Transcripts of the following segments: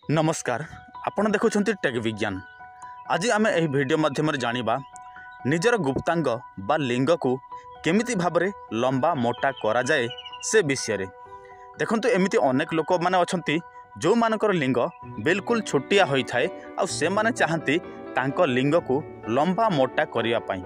नमस्कार आपण देखुछंती टेक विज्ञान। आज आम यह वीडियो माध्यम जानिबा निजर गुप्तांग बा लिंग को केमिति भाबरे लंबा मोटा करा जाए से विषय। देखंतु एमिति अनेक लोक माने अछंती जो मानकर लिंग बिल्कुल छोटिया होई थाए आ से माने चाहंती तांको लिंग को लंबा मोटा करिया पाई,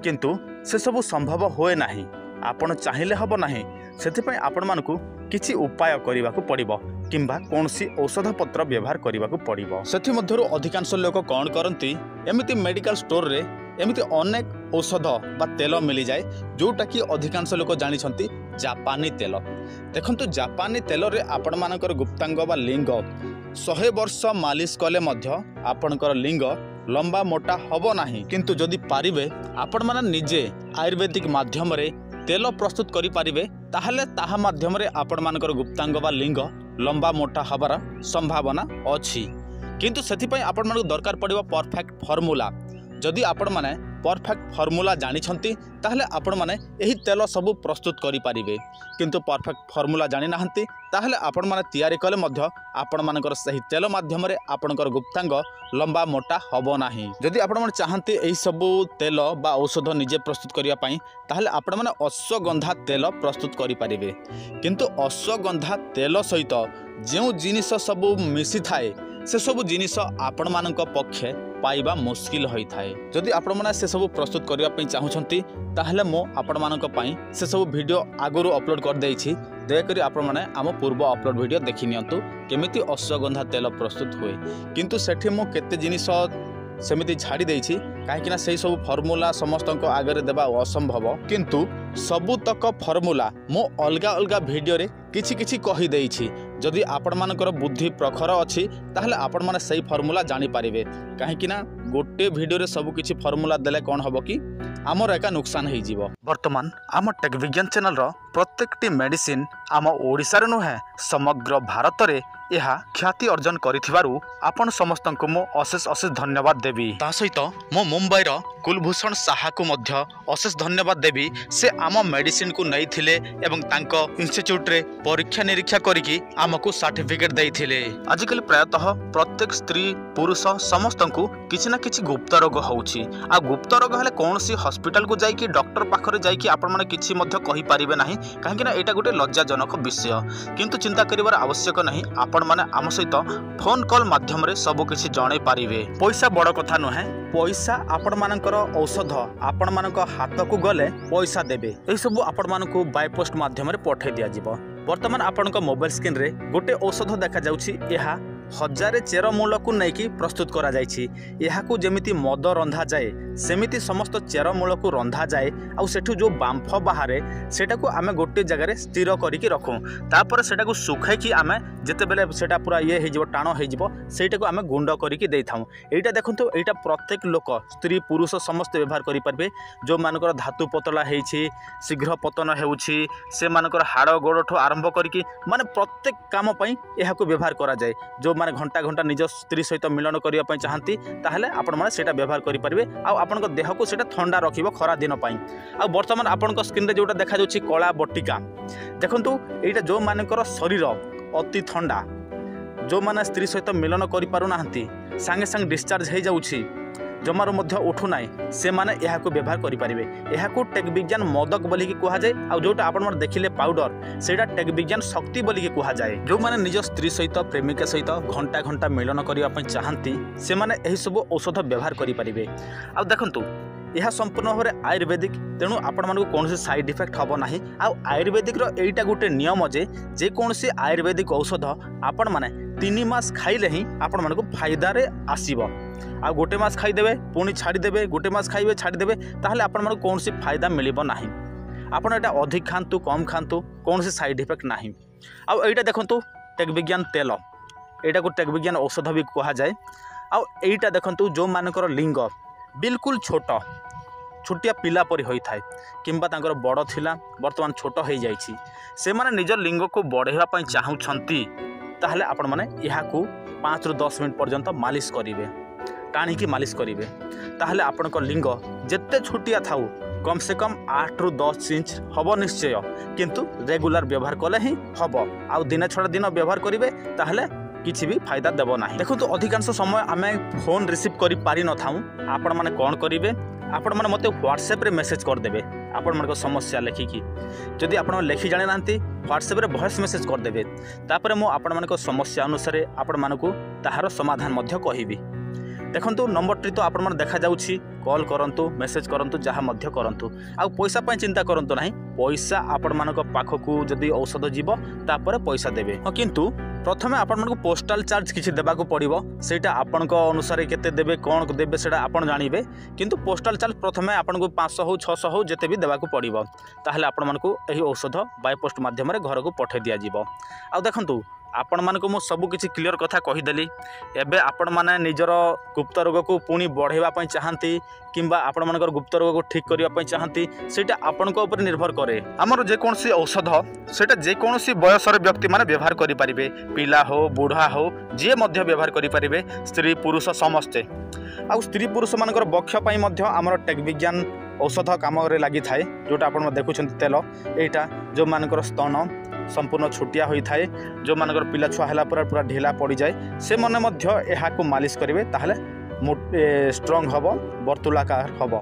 किंतु से सब संभव होए नाही। आपण चाहिले हबो नाही, सेथिपई आपण मानकु किछि उपाय करिबा को पड़िबो किंबा कोनसी औषध पत्र व्यवहार करिबा को पड़िबो। सेथि मध्यरु अधिकांश लोक कोन करंती एमिति मेडिकल स्टोर रे एमिति अनेक औषध बा तेल मिली जाए जोटा कि अधिकांश लोक जानी छंती जापानी तेल। देखंतु जापानी तेल रे आपण मानकर गुप्तांग बा लिंग 100 वर्ष मालिश कले मध्य आपणकर लिंग लंबा मोटा हबो नाही, किंतु जदि पारिबे आपण माने निजे आयुर्वेदिक माध्यम रे तेल प्रस्तुत करि पारिबे ताहले ताहा माध्यम रे आपण मानकर गुप्तांग बा लिंग लंबा मोटा हबार संभावना अछि। किंतु सेथिपई आपण मानक दरकार पड़िबो परफेक्ट फॉर्मूला। जदि आपण माने परफेक्ट फॉर्मूला जानी छंती ताहले आपण माने एही तेल सब प्रस्तुत करि पारिबे, किंतु परफेक्ट फॉर्मूला जानी नाहंती ताहले आपण माने तयारी कले मध्य आपण मानकर सही तेल माध्यम रे आपणकर गुप्तांग लंबा मोटा हबो नाही। जदि आपण माने चाहंती एही सब तेल बा औषध निजे प्रस्तुत करिया पई ताहले आपण माने अश्वगंधा तेल प्रस्तुत करि पारिबे, किंतु अश्वगंधा तेल सहित जो जिनिस सब मिसी थाए से सब जिनिस आपण मानक पक्षे पाइबा मुश्किल होई थाए। जदि आपण माने से सब प्रस्तुत करिया पई चाहुछंती ताहले मो आपण मानक पई से सब वीडियो आगुरु अपलोड कर देइछि। दयाकरी आपण माने आम पूर्व अपलोड वीडियो देखि नियंतु केमिति अश्वगंधा तेल प्रस्तुत हुए, किंतु सेठी मो केते जिनिस सेमिति झाड़ी देइछि काहेकि से सब फॉर्मूला समस्त आगे देवा असंभव। किंतु सबुतक फॉर्मूला मो अलगा अलगा वीडियो रे किछि किछि कहि देइछि। जदि आपण मानकर बुद्धि प्रखर अछि ताहले आपण माने सही फॉर्मूला जानि पारिबे, काहेकि गोटे वीडियो रे सब किछि फॉर्मूला देले कोन हबो कि आमर एका नुकसान हो जीवो। वर्तमान आम टेक विज्ञान चैनल रो प्रत्येकटी मेडिसिन आम ओडिसा रे नुहे समग्र भारत रे यह ख्याति अर्जन करिथिबारु आपण समस्त को मो अशेष अशेष धन्यवाद देवी। ता सहित मो मुंबई रो कुलभूषण साहा को मध्य अशेष धन्यवाद देवी। से आम मेडिसिन को नहीं थिले एवं तांको इंस्टीट्यूट रे परीक्षा निरीक्षा करिकी आमको सर्टिफिकेट देइथिले। आजकल प्रायतः प्रत्येक स्त्री पुरुष समस्त को किछि ना किछि गुप्त रोग होउछि। आ गुप्त रोग हले कोनसी हॉस्पिटल को जाइकी डॉक्टर पाखरे जाइकी आपण माने किछि मध्य कहि पारिबे नाही, काहेकि ना एटा गोटे लज्जाजनक विषय। किंतु चिंता करिवार आवश्यक नाही, आपण माने आम सहित फोन कॉल माध्यम रे सब किछि जणे पारिबे। पैसा बड़ कथा नुहे, पैसा आपण मानकर औषध आपण मानक हाथ को गले पैसा देबे। एई सब आपण मानक बाय पोस्ट माध्यम रे पठै दिया जिवो। वर्तमान आपनक मोबाइल स्क्रीन रे गोटे औषध देखा जाउछि, एहा 1000 चेरमूल को लेकिन प्रस्तुत करा जाइछि। एहाकु जेमिति मद रंधा जाए सेमिति समस्त चेरमूल को रंधा जाए आउ सेठु जो बांफ बाहरे सेटा को आमे गोटे जगह रे स्थिर करिकि रखु। तापर सेटा को सुखाई कि आमे जते बेले सेटा पूरा ये हे जिवो टाणो हे जिवो सेटा को आमे गुंड करिकि देइथाउ। एटा देखंतु एटा प्रत्येक लोक स्त्री पुरुष समस्त व्यवहार करि परबे। जो मानकर धातु पतला हेछि, शीघ्र पतन हेउछि, से मानकर हाड़ गोड़ठो आरंभ करिकि माने प्रत्येक काम पई एहाकु व्यवहार करा जाए। जो माने घंटा घंटा निज स्त्री सहित मिलन करिया पई चाहंती ताहले आपण माने सेटा व्यवहार करि परिबे। आ आपनक देह को सेटा ठंडा रखिबो खरा दिन पई। आ वर्तमान आपनक स्क्रीन रे जोटा देखा जाउछि कला बटिका, देखंतु एटा जो मानकर शरीर अति ठंडा, जो माने स्त्री सहित मिलन करि पारु नाहंती, संगे संग डिस्चार्ज हे जाउछि, जमार मध्य उठू नाई, से माने एहाकु व्यवहार करि परिबे। एहाकु टेक विज्ञान मोदक बोली कि कुहा जाए। आ जोटा आपण मन देखिले पाउडर सेटा टेक विज्ञान शक्ति बोली कि कुहा जाए। जो माने निज स्त्री सहित प्रेमिका सहित घंटा घंटा मिलन करिया पई चाहंती से माने एही सब औषध व्यवहार करि परिबे। आ देखंतु यह संपूर्ण भाव में आयुर्वेदिक, तेणु आपण मानक कौन साइड इफेक्ट हम ना। आयुर्वेदिक एटा गोटे नियम जे कौन आयुर्वेदिक औषध आपण माने 3 मास खाइले ही आपण मानक फायदा रे आसीबो। आ गोटे मास खाइदेवे पुणी छाड़ीदेवे, गोटे मास खाइबे छाड़ीदेवे, ताहले आपण मानक कौन फायदा मिलिबो नाही। आपण एटा अधिक खांतु कम खांतु कौन साइड इफेक्ट नाही। आ एटा देखंतु टेक विज्ञान तेल, एटा को टेक विज्ञान औषध भी कहा जाए। आ एटा देखंतु जो मानकर लिंग बिल्कुल छोट छोटिया पिला परी होई थाए किंबा तांकर बड़ थिला वर्तमान छोट हो जाइछि, से माने निज लिंग को बढ़ेवा पई चाहुछंती ताहले आपण माने इहाकू 5 ରୁ 10 मिनट पर्यंत मालिश करिवे, टाणिकी मालिश करिवे। ताहले आपनक लिंग जेते छोटिया थाउ कम से कम 8 ରୁ 10 इंच हब निश्चय, किंतु रेगुलर व्यवहार कले ही हब। आ दिन छड़ा दिन व्यवहार करिवे ताहले किसी भी फायदा देव ना। देखो तो अधिकांश समय आम फोन रिसीव कर पारि न थाऊ आपण मैंने कौन करेंगे आपण मैंने मत व्हाट्सएप रे मेसेज करदे आपण मान समस्या लेखिकी जदि आप लेखि जाने ना व्हाट्सएप रे वॉइस मेसेज करदे तापर मु आपण मान समस्या अनुसार आपण मानक ताहार समाधान मध्य कहिबी। देखंतु नंबर टी तो आपण मन देखा जाउछि कॉल करंतु मेसेज करंतु जहाँ मध्य करंतु आ पैसा पाई चिंता करंतु नाही पैसा आपण मानक पाखकू जदि औषध जीव तापर पैसा देबे। हाँ किंतु प्रथमे आपण मानक पोस्टाल चार्ज किछि देबाकू पड़िबो सेटा आपनक अनुसार केते देबे कोन देबे सेटा आपण जानिबे किंतु पोस्टाल चार्ज प्रथमे आपण को 500 हो 600 हो जेते भी देबाकू पड़िबो ताहले आपण मानक एही औषध बाय पोस्ट माध्यम रे घर को पठे दिया जीवो। आ देखंतु आपण मानक मु सब किछि क्लियर कथा कहिदेली एबे आपण माने निजर गुप्त रोग को पुणी बढ़ेवा पई चाहंती किंबा आपण मानकर गुप्त रोग को ठीक करिवा पई चाहंती सेटा आपनक ऊपर निर्भर करे। हमर जे कोनसी औषध सेटा जे कोनसी बयसर व्यक्ति माने व्यवहार करि परिबे पिला हो बुढ़ा हो जे मध्य व्यवहार करि परिबे स्त्री पुरुष समस्ते। आ स्त्री पुरुष मानकर बक्ष पई मध्य हमर टेक विज्ञान औषध काम रे लागि थाए जोटा आपण देखुछन तेल एटा जो मानकर स्तन संपूर्ण छुटिया होई थाए जो मानकर पिला छुआ हला पूरा ढिला पड़ी जाए से मने मध्य एहा को मालिश करिवे ताहले स्ट्रांग हबो वर्तुलाकार हबो।